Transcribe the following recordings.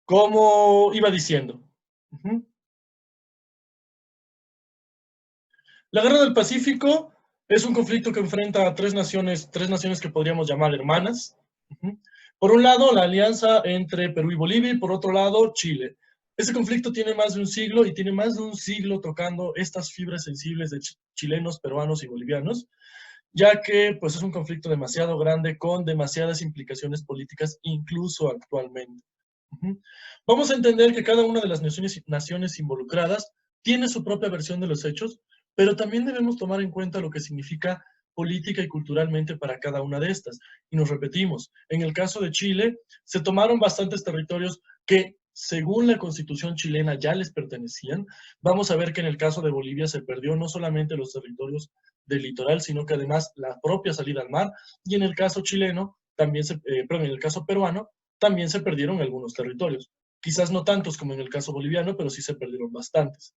Como iba diciendo. La Guerra del Pacífico es un conflicto que enfrenta a tres naciones que podríamos llamar hermanas. Por un lado, la alianza entre Perú y Bolivia, y por otro lado, Chile. Ese conflicto tiene más de un siglo y tiene más de un siglo tocando estas fibras sensibles de chilenos, peruanos y bolivianos, ya que pues, es un conflicto demasiado grande con demasiadas implicaciones políticas, incluso actualmente. Vamos a entender que cada una de las naciones involucradas tiene su propia versión de los hechos, pero también debemos tomar en cuenta lo que significa política y culturalmente para cada una de estas. Y nos repetimos, en el caso de Chile, se tomaron bastantes territorios que, según la constitución chilena, ya les pertenecían. Vamos a ver que en el caso de Bolivia se perdió no solamente los territorios del litoral, sino que además la propia salida al mar, y en el caso chileno, también en el caso peruano, también se perdieron algunos territorios. Quizás no tantos como en el caso boliviano, pero sí se perdieron bastantes.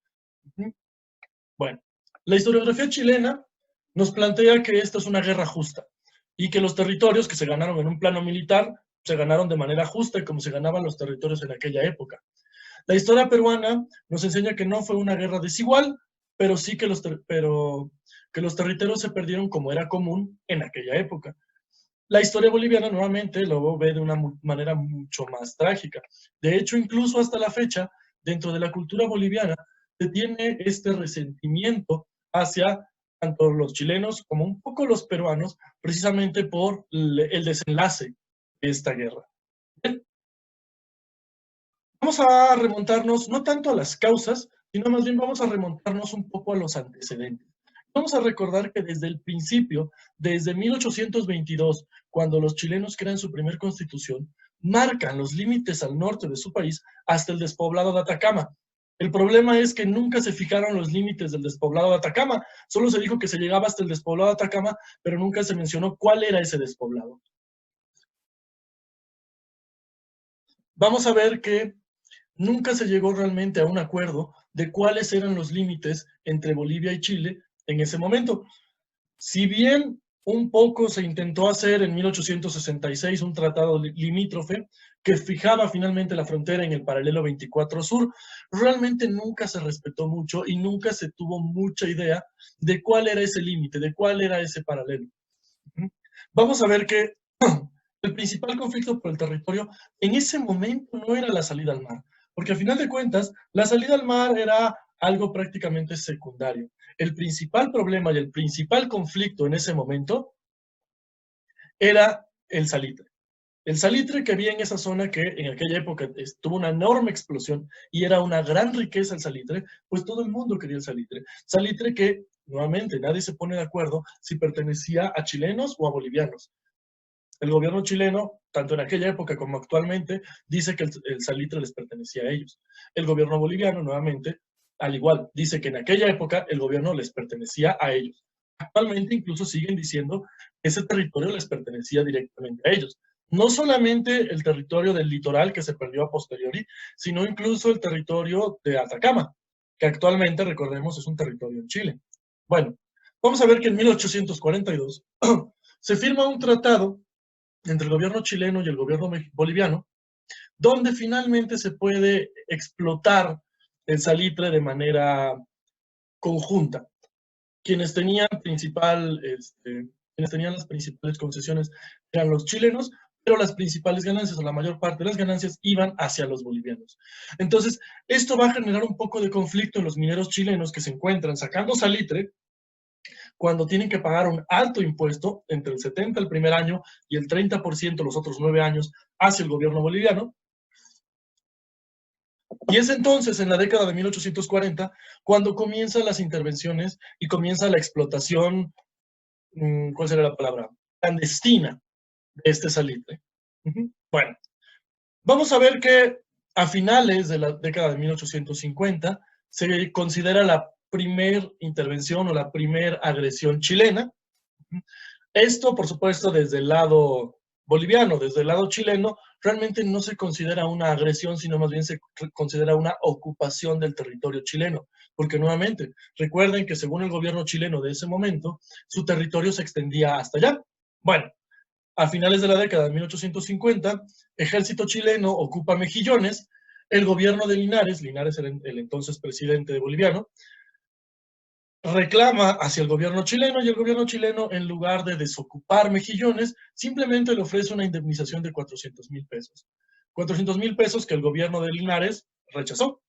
Bueno, la historiografía chilena nos plantea que esta es una guerra justa y que los territorios que se ganaron en un plano militar se ganaron de manera justa y como se ganaban los territorios en aquella época. La historia peruana nos enseña que no fue una guerra desigual, pero sí que los territorios se perdieron como era común en aquella época. La historia boliviana nuevamente lo ve de una manera mucho más trágica. De hecho, incluso hasta la fecha, dentro de la cultura boliviana, se tiene este resentimiento hacia tanto los chilenos como un poco los peruanos, precisamente por el desenlace de esta guerra. Bien. Vamos a remontarnos no tanto a las causas, sino más bien vamos a remontarnos un poco a los antecedentes. Vamos a recordar que desde el principio, desde 1822, cuando los chilenos crean su primer constitución, marcan los límites al norte de su país hasta el despoblado de Atacama. El problema es que nunca se fijaron los límites del despoblado de Atacama, solo se dijo que se llegaba hasta el despoblado de Atacama, pero nunca se mencionó cuál era ese despoblado. Vamos a ver que nunca se llegó realmente a un acuerdo de cuáles eran los límites entre Bolivia y Chile en ese momento. Si bien un poco se intentó hacer en 1866 un tratado limítrofe que fijaba finalmente la frontera en el paralelo 24 sur, realmente nunca se respetó mucho y nunca se tuvo mucha idea de cuál era ese límite, de cuál era ese paralelo. Vamos a ver que el principal conflicto por el territorio en ese momento no era la salida al mar, porque a final de cuentas la salida al mar era algo prácticamente secundario. El principal problema y el principal conflicto en ese momento era el salitre. El salitre que había en esa zona que en aquella época tuvo una enorme explosión y era una gran riqueza el salitre, pues todo el mundo quería el salitre. Salitre que, nuevamente, nadie se pone de acuerdo si pertenecía a chilenos o a bolivianos. El gobierno chileno, tanto en aquella época como actualmente, dice que el salitre les pertenecía a ellos. El gobierno boliviano, nuevamente, al igual, dice que en aquella época el gobierno les pertenecía a ellos. Actualmente incluso siguen diciendo que ese territorio les pertenecía directamente a ellos. No solamente el territorio del litoral que se perdió a posteriori, sino incluso el territorio de Atacama, que actualmente, recordemos, es un territorio en Chile. Bueno, vamos a ver que en 1842 se firma un tratado entre el gobierno chileno y el gobierno boliviano, donde finalmente se puede explotar el salitre de manera conjunta. Quienes tenían las principales concesiones eran los chilenos, pero las principales ganancias, o la mayor parte de las ganancias, iban hacia los bolivianos. Entonces, esto va a generar un poco de conflicto en los mineros chilenos que se encuentran sacando salitre cuando tienen que pagar un alto impuesto, entre el 70% el primer año y el 30% los otros 9 años, hacia el gobierno boliviano. Y es entonces, en la década de 1840, cuando comienzan las intervenciones y comienza la explotación, ¿cuál sería la palabra? Clandestina de este salitre. Bueno, vamos a ver que a finales de la década de 1850 se considera la primer intervención o la primer agresión chilena. Esto, por supuesto, desde el lado boliviano, desde el lado chileno, realmente no se considera una agresión, sino más bien se considera una ocupación del territorio chileno. Porque nuevamente, recuerden que según el gobierno chileno de ese momento, su territorio se extendía hasta allá. Bueno, a finales de la década de 1850, ejército chileno ocupa Mejillones, El gobierno de Linares era el entonces presidente boliviano, reclama hacia el gobierno chileno y el gobierno chileno, en lugar de desocupar Mejillones, simplemente le ofrece una indemnización de 400,000 pesos. 400,000 pesos que el gobierno de Linares rechazó.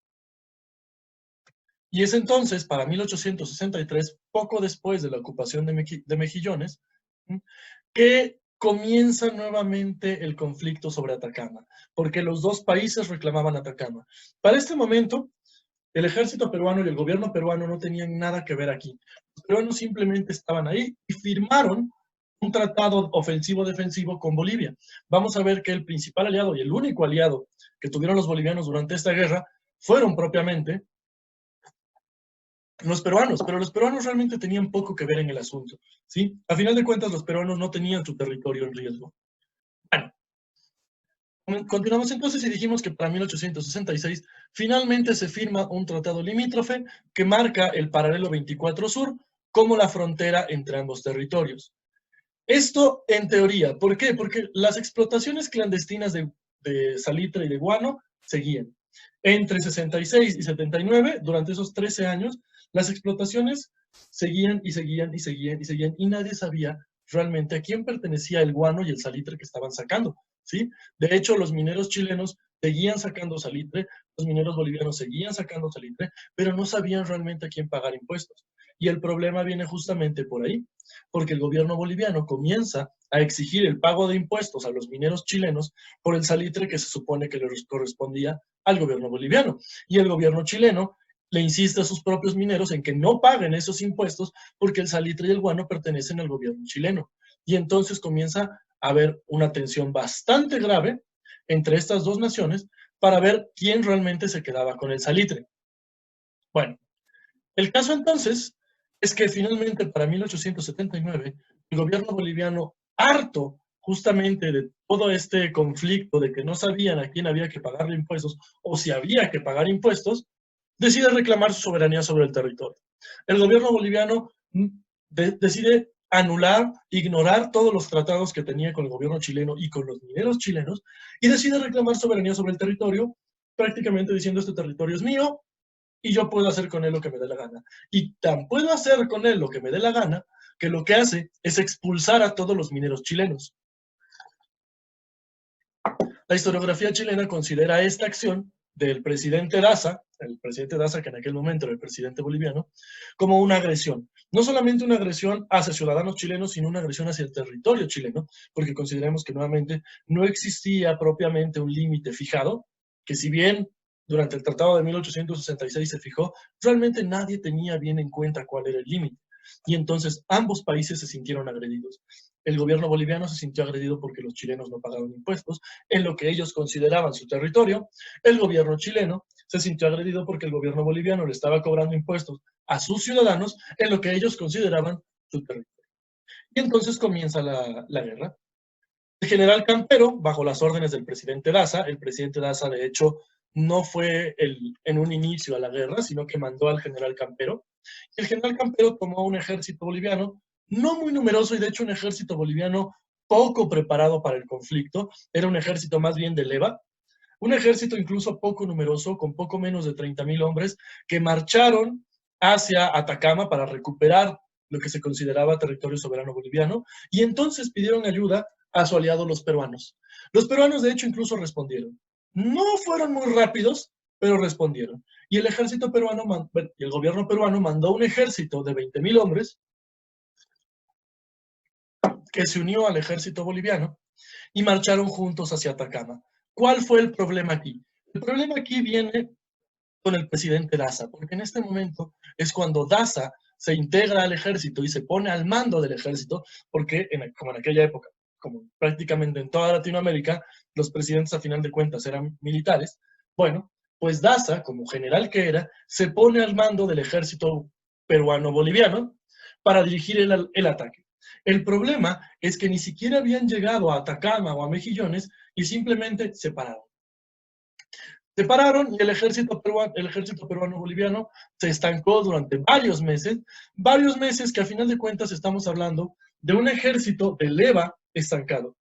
Y es entonces, para 1863, poco después de la ocupación de Mejillones, que comienza nuevamente el conflicto sobre Atacama, porque los dos países reclamaban Atacama. Para este momento, el ejército peruano y el gobierno peruano no tenían nada que ver aquí. Los peruanos simplemente estaban ahí y firmaron un tratado ofensivo-defensivo con Bolivia. Vamos a ver que el principal aliado y el único aliado que tuvieron los bolivianos durante esta guerra fueron propiamente los peruanos, pero los peruanos realmente tenían poco que ver en el asunto, ¿sí? A final de cuentas, los peruanos no tenían su territorio en riesgo. Bueno, continuamos entonces y dijimos que para 1866 finalmente se firma un tratado limítrofe que marca el paralelo 24 Sur como la frontera entre ambos territorios. Esto en teoría, ¿por qué? Porque las explotaciones clandestinas de salitre y de guano seguían. Entre 66 y 79, durante esos 13 años, las explotaciones seguían y seguían y seguían y seguían y nadie sabía realmente a quién pertenecía el guano y el salitre que estaban sacando, ¿sí? De hecho, los mineros chilenos seguían sacando salitre, los mineros bolivianos seguían sacando salitre, pero no sabían realmente a quién pagar impuestos. Y el problema viene justamente por ahí, porque el gobierno boliviano comienza a exigir el pago de impuestos a los mineros chilenos por el salitre que se supone que les correspondía al gobierno boliviano. Y el gobierno chileno le insiste a sus propios mineros en que no paguen esos impuestos porque el salitre y el guano pertenecen al gobierno chileno. Y entonces comienza a haber una tensión bastante grave entre estas dos naciones para ver quién realmente se quedaba con el salitre. Bueno, el caso entonces es que finalmente para 1879 el gobierno boliviano, harto justamente de todo este conflicto de que no sabían a quién había que pagarle impuestos o si había que pagar impuestos, decide reclamar su soberanía sobre el territorio. El gobierno boliviano decide anular, ignorar todos los tratados que tenía con el gobierno chileno y con los mineros chilenos y decide reclamar soberanía sobre el territorio, prácticamente diciendo este territorio es mío y yo puedo hacer con él lo que me dé la gana. Y tan puedo hacer con él lo que me dé la gana que lo que hace es expulsar a todos los mineros chilenos. La historiografía chilena considera esta acción del presidente Daza, el presidente Daza, que en aquel momento era el presidente boliviano, como una agresión. No solamente una agresión hacia ciudadanos chilenos, sino una agresión hacia el territorio chileno, porque consideramos que nuevamente no existía propiamente un límite fijado, que si bien durante el Tratado de 1866 se fijó, realmente nadie tenía bien en cuenta cuál era el límite. Y entonces ambos países se sintieron agredidos. El gobierno boliviano se sintió agredido porque los chilenos no pagaban impuestos en lo que ellos consideraban su territorio. El gobierno chileno se sintió agredido porque el gobierno boliviano le estaba cobrando impuestos a sus ciudadanos en lo que ellos consideraban su territorio. Y entonces comienza la guerra. El general Campero, bajo las órdenes del presidente Daza, el presidente Daza de hecho no fue en un inicio a la guerra, sino que mandó al general Campero. El general Campero tomó un ejército boliviano no muy numeroso y de hecho un ejército boliviano poco preparado para el conflicto. Era un ejército más bien de leva, un ejército incluso poco numeroso, con poco menos de 30,000 hombres, que marcharon hacia Atacama para recuperar lo que se consideraba territorio soberano boliviano, y entonces pidieron ayuda a su aliado los peruanos. Los peruanos de hecho incluso respondieron. No fueron muy rápidos, pero respondieron. Y el ejército peruano, y el gobierno peruano mandó un ejército de 20,000 hombres que se unió al ejército boliviano y marcharon juntos hacia Atacama. ¿Cuál fue el problema aquí? El problema aquí viene con el presidente Daza, porque en este momento es cuando Daza se integra al ejército y se pone al mando del ejército, porque como en aquella época, como prácticamente en toda Latinoamérica, los presidentes a final de cuentas eran militares, bueno, pues Daza, como general que era, se pone al mando del ejército peruano-boliviano para dirigir el ataque. El problema es que ni siquiera habían llegado a Atacama o a Mejillones y simplemente se pararon. Se pararon y el ejército peruano-boliviano se estancó durante varios meses que a final de cuentas estamos hablando de un ejército de leva estancado.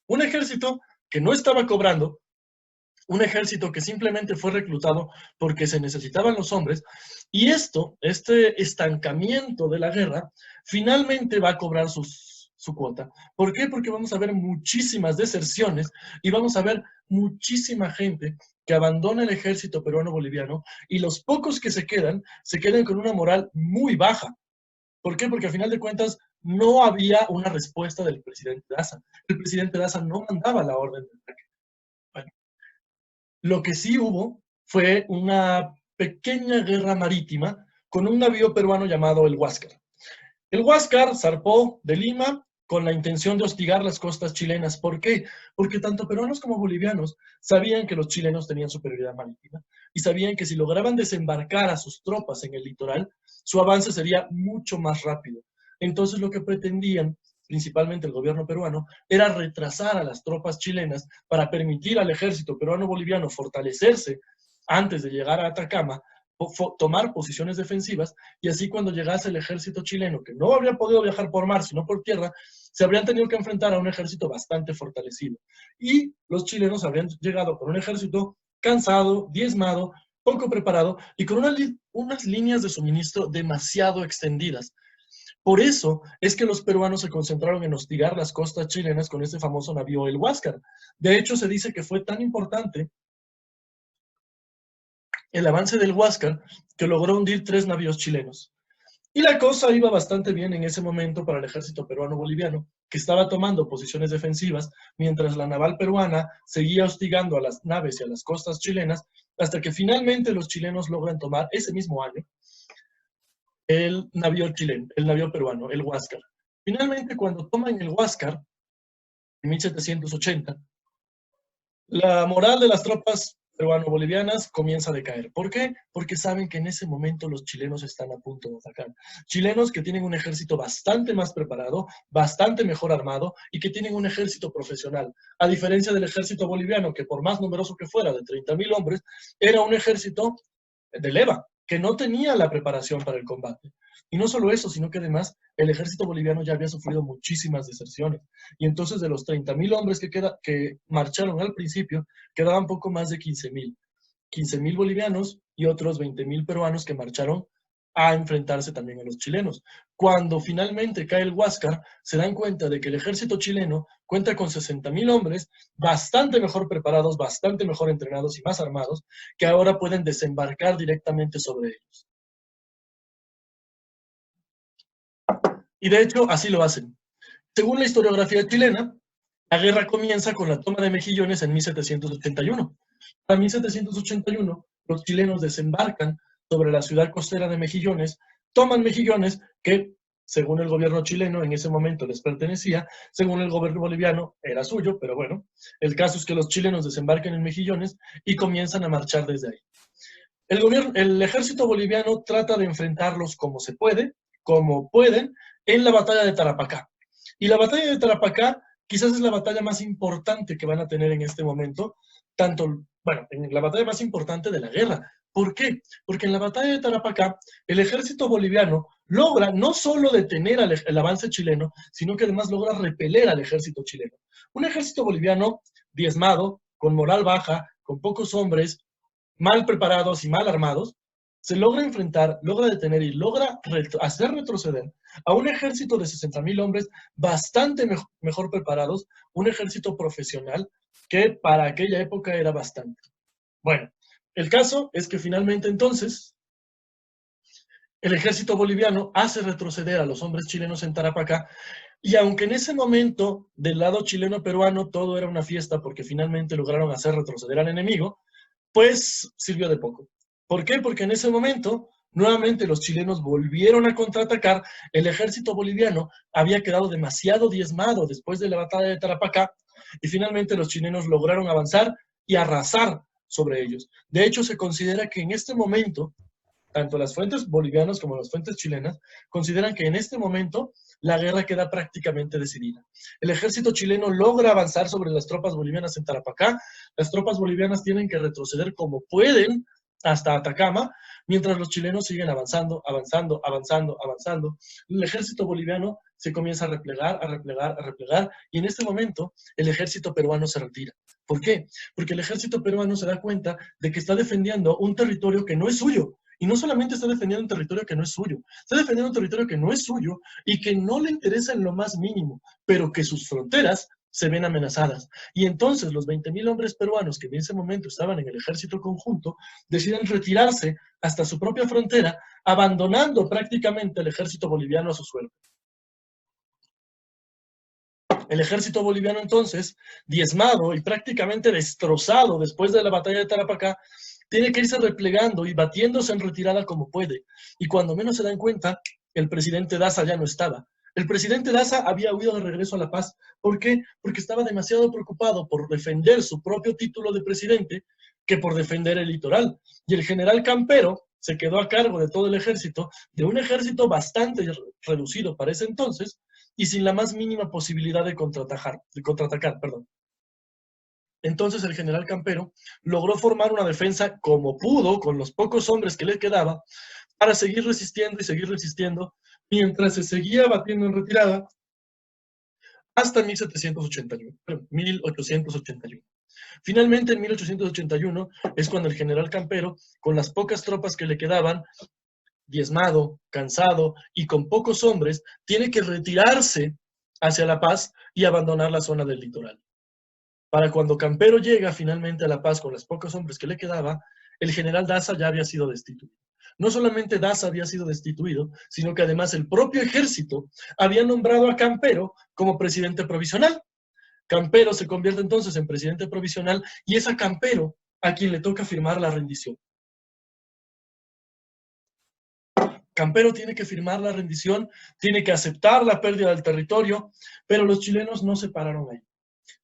Un ejército que no estaba cobrando, un ejército que simplemente fue reclutado porque se necesitaban los hombres, y este estancamiento de la guerra, finalmente va a cobrar su cuota. ¿Por qué? Porque vamos a ver muchísimas deserciones y vamos a ver muchísima gente que abandona el ejército peruano-boliviano, y los pocos que se quedan con una moral muy baja. ¿Por qué? Porque a final de cuentas no había una respuesta del presidente Daza. El presidente Daza no mandaba la orden de ataque. Bueno, lo que sí hubo fue una pequeña guerra marítima con un navío peruano llamado el Huáscar. El Huáscar zarpó de Lima con la intención de hostigar las costas chilenas. ¿Por qué? Porque tanto peruanos como bolivianos sabían que los chilenos tenían superioridad marítima y sabían que si lograban desembarcar a sus tropas en el litoral, su avance sería mucho más rápido. Entonces lo que pretendían, principalmente el gobierno peruano, era retrasar a las tropas chilenas para permitir al ejército peruano-boliviano fortalecerse antes de llegar a Atacama, tomar posiciones defensivas, y así cuando llegase el ejército chileno, que no habría podido viajar por mar, sino por tierra, se habrían tenido que enfrentar a un ejército bastante fortalecido. Y los chilenos habrían llegado con un ejército cansado, diezmado, poco preparado y con unas líneas de suministro demasiado extendidas. Por eso es que los peruanos se concentraron en hostigar las costas chilenas con ese famoso navío el Huáscar. De hecho, se dice que fue tan importante el avance del Huáscar que logró hundir 3 navíos chilenos. Y la cosa iba bastante bien en ese momento para el ejército peruano-boliviano, que estaba tomando posiciones defensivas, mientras la naval peruana seguía hostigando a las naves y a las costas chilenas, hasta que finalmente los chilenos logran tomar ese mismo año el navío chileno, el navío peruano, el Huáscar. Finalmente, cuando toman el Huáscar, en 1780, la moral de las tropas peruano-bolivianas comienza a decaer. ¿Por qué? Porque saben que en ese momento los chilenos están a punto de atacar. Chilenos que tienen un ejército bastante más preparado, bastante mejor armado y que tienen un ejército profesional. A diferencia del ejército boliviano, que por más numeroso que fuera, de 30.000 hombres, era un ejército de leva, que no tenía la preparación para el combate. Y no solo eso, sino que además el ejército boliviano ya había sufrido muchísimas deserciones. Y entonces de los 30.000 hombres que marcharon al principio, quedaban poco más de 15.000. 15.000 bolivianos y otros 20.000 peruanos que marcharon a enfrentarse también a los chilenos. Cuando finalmente cae el Huáscar, se dan cuenta de que el ejército chileno cuenta con 60.000 hombres bastante mejor preparados, bastante mejor entrenados y más armados, que ahora pueden desembarcar directamente sobre ellos. Y de hecho, así lo hacen. Según la historiografía chilena, la guerra comienza con la toma de Mejillones en 1781. Para 1781, los chilenos desembarcan sobre la ciudad costera de Mejillones, toman Mejillones, que según el gobierno chileno en ese momento les pertenecía, según el gobierno boliviano era suyo, pero bueno, el caso es que los chilenos desembarcan en Mejillones y comienzan a marchar desde ahí. El ejército boliviano trata de enfrentarlos como se puede, como pueden, en la batalla de Tarapacá. Y la batalla de Tarapacá quizás es la batalla más importante que van a tener en este momento, en la batalla más importante de la guerra. ¿Por qué? Porque en la batalla de Tarapacá, el ejército boliviano logra no solo detener el avance chileno, sino que además logra repeler al ejército chileno. Un ejército boliviano diezmado, con moral baja, con pocos hombres, mal preparados y mal armados, se logra enfrentar, logra detener y logra hacer retroceder a un ejército de 60.000 hombres bastante mejor preparados, un ejército profesional que para aquella época era bastante. Bueno, el caso es que finalmente entonces el ejército boliviano hace retroceder a los hombres chilenos en Tarapacá, y aunque en ese momento del lado chileno-peruano todo era una fiesta porque finalmente lograron hacer retroceder al enemigo, pues sirvió de poco. ¿Por qué? Porque en ese momento nuevamente los chilenos volvieron a contraatacar, el ejército boliviano había quedado demasiado diezmado después de la batalla de Tarapacá, y finalmente los chilenos lograron avanzar y arrasar sobre ellos. De hecho, se considera que en este momento, tanto las fuentes bolivianas como las fuentes chilenas consideran que en este momento la guerra queda prácticamente decidida. El ejército chileno logra avanzar sobre las tropas bolivianas en Tarapacá, las tropas bolivianas tienen que retroceder como pueden hasta Atacama, mientras los chilenos siguen avanzando, avanzando, avanzando, avanzando. El ejército boliviano se comienza a replegar, a replegar, a replegar, y en este momento el ejército peruano se retira. ¿Por qué? Porque el ejército peruano se da cuenta de que está defendiendo un territorio que no es suyo. Y no solamente está defendiendo un territorio que no es suyo, está defendiendo un territorio que no es suyo y que no le interesa en lo más mínimo, pero que sus fronteras se ven amenazadas. Y entonces los 20.000 hombres peruanos que en ese momento estaban en el ejército conjunto deciden retirarse hasta su propia frontera, abandonando prácticamente el ejército boliviano a su suerte. El ejército boliviano entonces, diezmado y prácticamente destrozado después de la batalla de Tarapacá, tiene que irse replegando y batiéndose en retirada como puede. Y cuando menos se dan cuenta, el presidente Daza ya no estaba. El presidente Daza había huido de regreso a La Paz. ¿Por qué? Porque estaba demasiado preocupado por defender su propio título de presidente que por defender el litoral. Y el general Campero se quedó a cargo de todo el ejército, de un ejército bastante reducido para ese entonces, y sin la más mínima posibilidad de contraatacar. Entonces el general Campero logró formar una defensa como pudo, con los pocos hombres que le quedaba, para seguir resistiendo, mientras se seguía batiendo en retirada hasta 1881. Finalmente, en 1881, es cuando el general Campero, con las pocas tropas que le quedaban, diezmado, cansado y con pocos hombres, tiene que retirarse hacia La Paz y abandonar la zona del litoral. Para cuando Campero llega finalmente a La Paz con los pocos hombres que le quedaba, el general Daza ya había sido destituido. No solamente Daza había sido destituido, sino que además el propio ejército había nombrado a Campero como presidente provisional. Campero se convierte entonces en presidente provisional y es a Campero a quien le toca firmar la rendición. Campero tiene que firmar la rendición, tiene que aceptar la pérdida del territorio, pero los chilenos no se pararon ahí.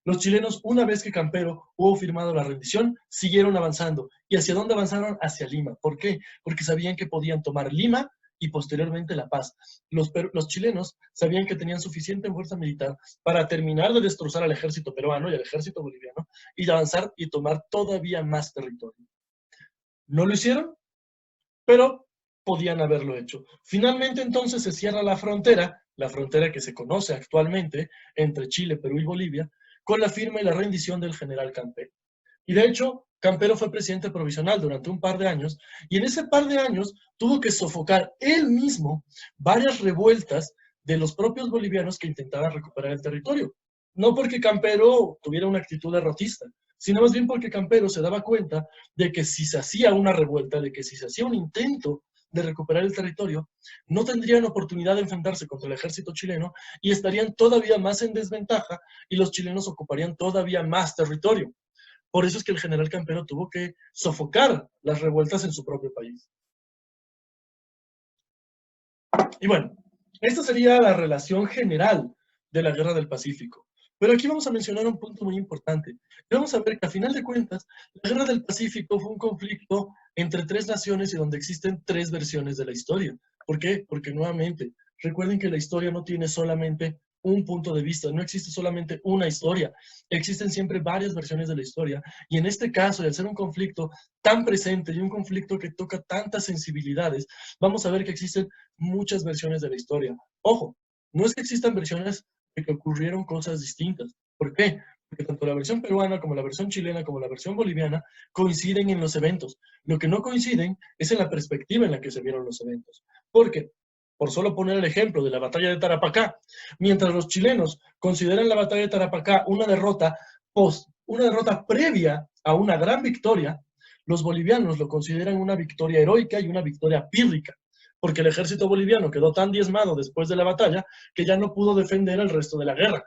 Los chilenos, una vez que Campero hubo firmado la rendición, siguieron avanzando. ¿Y hacia dónde avanzaron? Hacia Lima. ¿Por qué? Porque sabían que podían tomar Lima y posteriormente La Paz. Los chilenos sabían que tenían suficiente fuerza militar para terminar de destrozar al ejército peruano y al ejército boliviano y avanzar y tomar todavía más territorio. No lo hicieron, pero podían haberlo hecho. Finalmente entonces se cierra la frontera que se conoce actualmente entre Chile, Perú y Bolivia, con la firma y la rendición del general Campero. Y de hecho, Campero fue presidente provisional durante un par de años, y en ese par de años tuvo que sofocar él mismo varias revueltas de los propios bolivianos que intentaban recuperar el territorio. No porque Campero tuviera una actitud derrotista, sino más bien porque Campero se daba cuenta de que si se hacía una revuelta, de que si se hacía un intento de recuperar el territorio, no tendrían oportunidad de enfrentarse contra el ejército chileno y estarían todavía más en desventaja y los chilenos ocuparían todavía más territorio. Por eso es que el general Campero tuvo que sofocar las revueltas en su propio país. Y bueno, esta sería la relación general de la Guerra del Pacífico. Pero aquí vamos a mencionar un punto muy importante. Y vamos a ver que a final de cuentas, la Guerra del Pacífico fue un conflicto entre tres naciones y donde existen tres versiones de la historia. ¿Por qué? Porque nuevamente, recuerden que la historia no tiene solamente un punto de vista, no existe solamente una historia, existen siempre varias versiones de la historia. Y en este caso, al ser un conflicto tan presente y un conflicto que toca tantas sensibilidades, vamos a ver que existen muchas versiones de la historia. Ojo, no es que existan versiones de que ocurrieron cosas distintas. ¿Por qué? Porque tanto la versión peruana como la versión chilena como la versión boliviana coinciden en los eventos. Lo que no coinciden es en la perspectiva en la que se vieron los eventos. Porque, por solo poner el ejemplo de la batalla de Tarapacá, mientras los chilenos consideran la batalla de Tarapacá una derrota previa a una gran victoria, los bolivianos lo consideran una victoria heroica y una victoria pírrica, porque el ejército boliviano quedó tan diezmado después de la batalla que ya no pudo defender el resto de la guerra.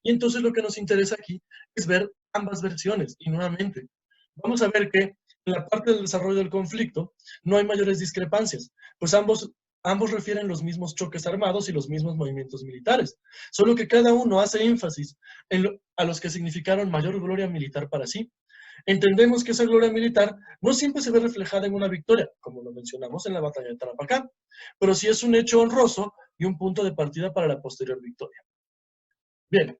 Y entonces lo que nos interesa aquí es ver ambas versiones. Y nuevamente, vamos a ver que en la parte del desarrollo del conflicto no hay mayores discrepancias, pues ambos refieren los mismos choques armados y los mismos movimientos militares, solo que cada uno hace énfasis a los que significaron mayor gloria militar para sí. Entendemos que esa gloria militar no siempre se ve reflejada en una victoria, como lo mencionamos en la batalla de Tarapacá, pero sí es un hecho honroso y un punto de partida para la posterior victoria. Bien,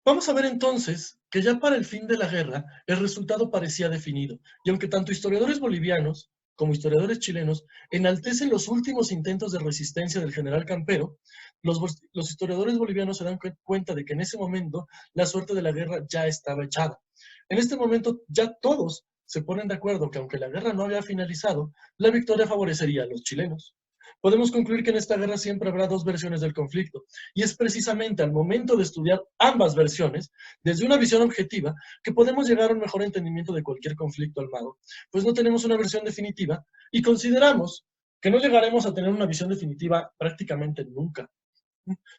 Vamos a ver entonces que ya para el fin de la guerra el resultado parecía definido, y aunque tanto historiadores bolivianos como historiadores chilenos enaltecen los últimos intentos de resistencia del general Campero, los historiadores bolivianos se dan cuenta de que en ese momento la suerte de la guerra ya estaba echada. En este momento ya todos se ponen de acuerdo que aunque la guerra no había finalizado, la victoria favorecería a los chilenos. Podemos concluir que en esta guerra siempre habrá dos versiones del conflicto, y es precisamente al momento de estudiar ambas versiones, desde una visión objetiva, que podemos llegar a un mejor entendimiento de cualquier conflicto armado, pues no tenemos una versión definitiva y consideramos que no llegaremos a tener una visión definitiva prácticamente nunca.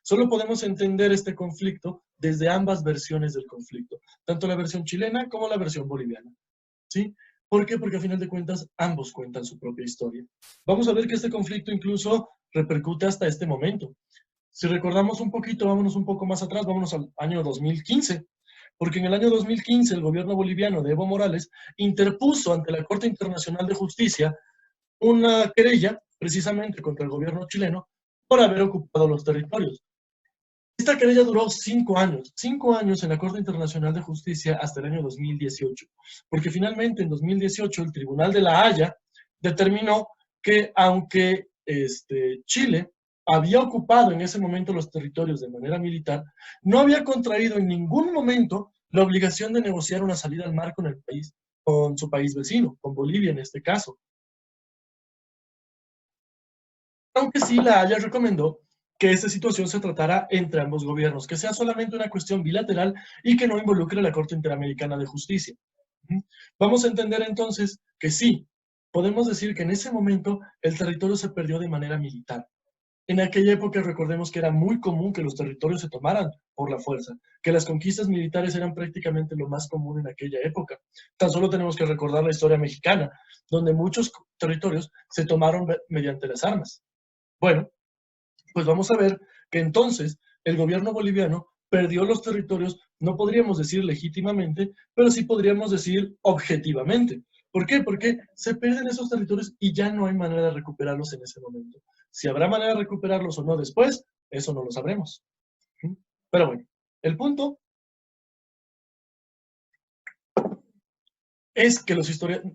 Solo podemos entender este conflicto desde ambas versiones del conflicto, tanto la versión chilena como la versión boliviana. ¿Sí? ¿Por qué? Porque a final de cuentas ambos cuentan su propia historia. Vamos a ver que este conflicto incluso repercute hasta este momento. Si recordamos un poquito, vámonos un poco más atrás, vámonos al año 2015, porque en el año 2015 el gobierno boliviano de Evo Morales interpuso ante la Corte Internacional de Justicia una querella precisamente contra el gobierno chileno por haber ocupado los territorios. Esta querella duró 5 años en la Corte Internacional de Justicia hasta el año 2018, porque finalmente en 2018 el Tribunal de la Haya determinó que aunque Chile había ocupado en ese momento los territorios de manera militar, no había contraído en ningún momento la obligación de negociar una salida al mar con el país, con su país vecino, con Bolivia en este caso. Aunque sí la Haya recomendó que esta situación se tratara entre ambos gobiernos, que sea solamente una cuestión bilateral y que no involucre a la Corte Interamericana de Justicia. Vamos a entender entonces que sí, podemos decir que en ese momento el territorio se perdió de manera militar. En aquella época recordemos que era muy común que los territorios se tomaran por la fuerza, que las conquistas militares eran prácticamente lo más común en aquella época. Tan solo tenemos que recordar la historia mexicana, donde muchos territorios se tomaron mediante las armas. Bueno, pues vamos a ver que entonces el gobierno boliviano perdió los territorios, no podríamos decir legítimamente, pero sí podríamos decir objetivamente. ¿Por qué? Porque se pierden esos territorios y ya no hay manera de recuperarlos en ese momento. Si habrá manera de recuperarlos o no después, eso no lo sabremos. Pero bueno, el punto es que,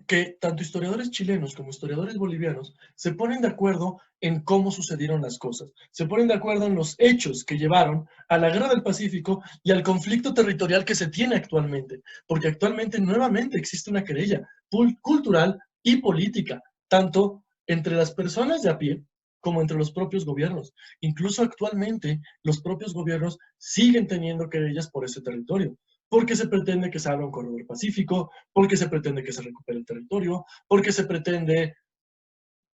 que tanto historiadores chilenos como historiadores bolivianos se ponen de acuerdo en cómo sucedieron las cosas, se ponen de acuerdo en los hechos que llevaron a la Guerra del Pacífico y al conflicto territorial que se tiene actualmente, porque actualmente nuevamente existe una querella cultural y política, tanto entre las personas de a pie como entre los propios gobiernos. Incluso actualmente los propios gobiernos siguen teniendo querellas por ese territorio, porque se pretende que se abra un corredor pacífico, porque se pretende que se recupere el territorio, porque se pretende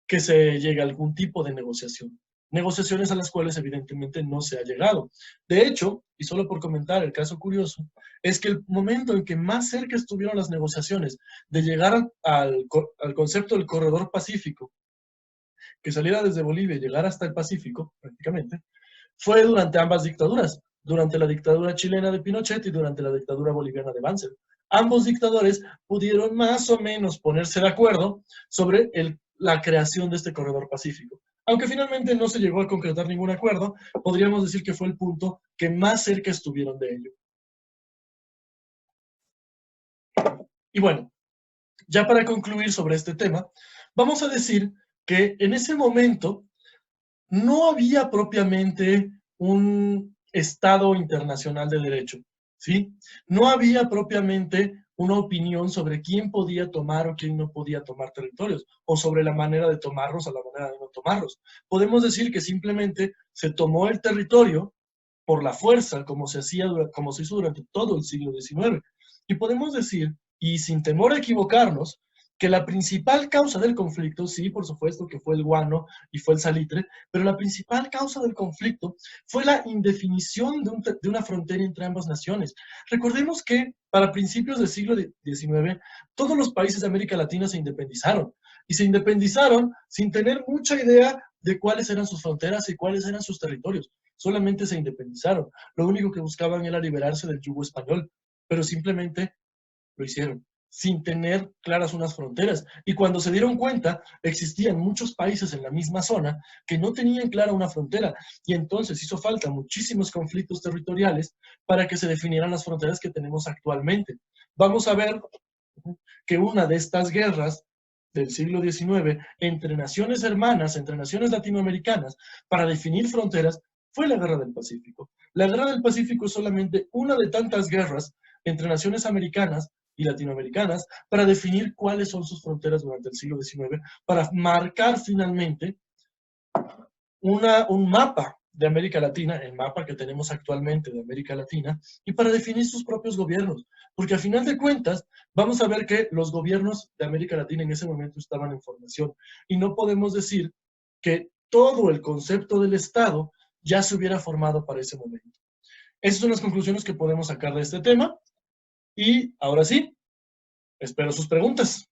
que se llegue a algún tipo de negociación. Negociaciones a las cuales evidentemente no se ha llegado. De hecho, y solo por comentar el caso curioso, es que el momento en que más cerca estuvieron las negociaciones de llegar al concepto del corredor pacífico, que saliera desde Bolivia y llegara hasta el Pacífico, prácticamente, fue durante ambas dictaduras, durante la dictadura chilena de Pinochet y durante la dictadura boliviana de Banzer. Ambos dictadores pudieron más o menos ponerse de acuerdo sobre la creación de este corredor pacífico. Aunque finalmente no se llegó a concretar ningún acuerdo, podríamos decir que fue el punto que más cerca estuvieron de ello. Y bueno, ya para concluir sobre este tema, vamos a decir que en ese momento no había propiamente un Estado internacional de derecho, ¿sí? No había propiamente una opinión sobre quién podía tomar o quién no podía tomar territorios, o sobre la manera de tomarlos o la manera de no tomarlos. Podemos decir que simplemente se tomó el territorio por la fuerza, como como se hizo durante todo el siglo XIX. Y podemos decir, y sin temor a equivocarnos, que la principal causa del conflicto, sí, por supuesto que fue el guano y fue el salitre, pero la principal causa del conflicto fue la indefinición de una frontera entre ambas naciones. Recordemos que para principios del siglo XIX, todos los países de América Latina se independizaron, y se independizaron sin tener mucha idea de cuáles eran sus fronteras y cuáles eran sus territorios. Solamente se independizaron. Lo único que buscaban era liberarse del yugo español, pero simplemente lo hicieron. sin tener claras unas fronteras. Y cuando se dieron cuenta, existían muchos países en la misma zona que no tenían clara una frontera. Y entonces hizo falta muchísimos conflictos territoriales para que se definieran las fronteras que tenemos actualmente. Vamos a ver que una de estas guerras del siglo XIX entre naciones hermanas, entre naciones latinoamericanas, para definir fronteras, fue la Guerra del Pacífico. La Guerra del Pacífico es solamente una de tantas guerras entre naciones americanas y latinoamericanas para definir cuáles son sus fronteras durante el siglo XIX, para marcar finalmente un mapa de América Latina, el mapa que tenemos actualmente de América Latina, y para definir sus propios gobiernos. Porque a final de cuentas, vamos a ver que los gobiernos de América Latina en ese momento estaban en formación. Y no podemos decir que todo el concepto del Estado ya se hubiera formado para ese momento. Esas son las conclusiones que podemos sacar de este tema. Y ahora sí, espero sus preguntas.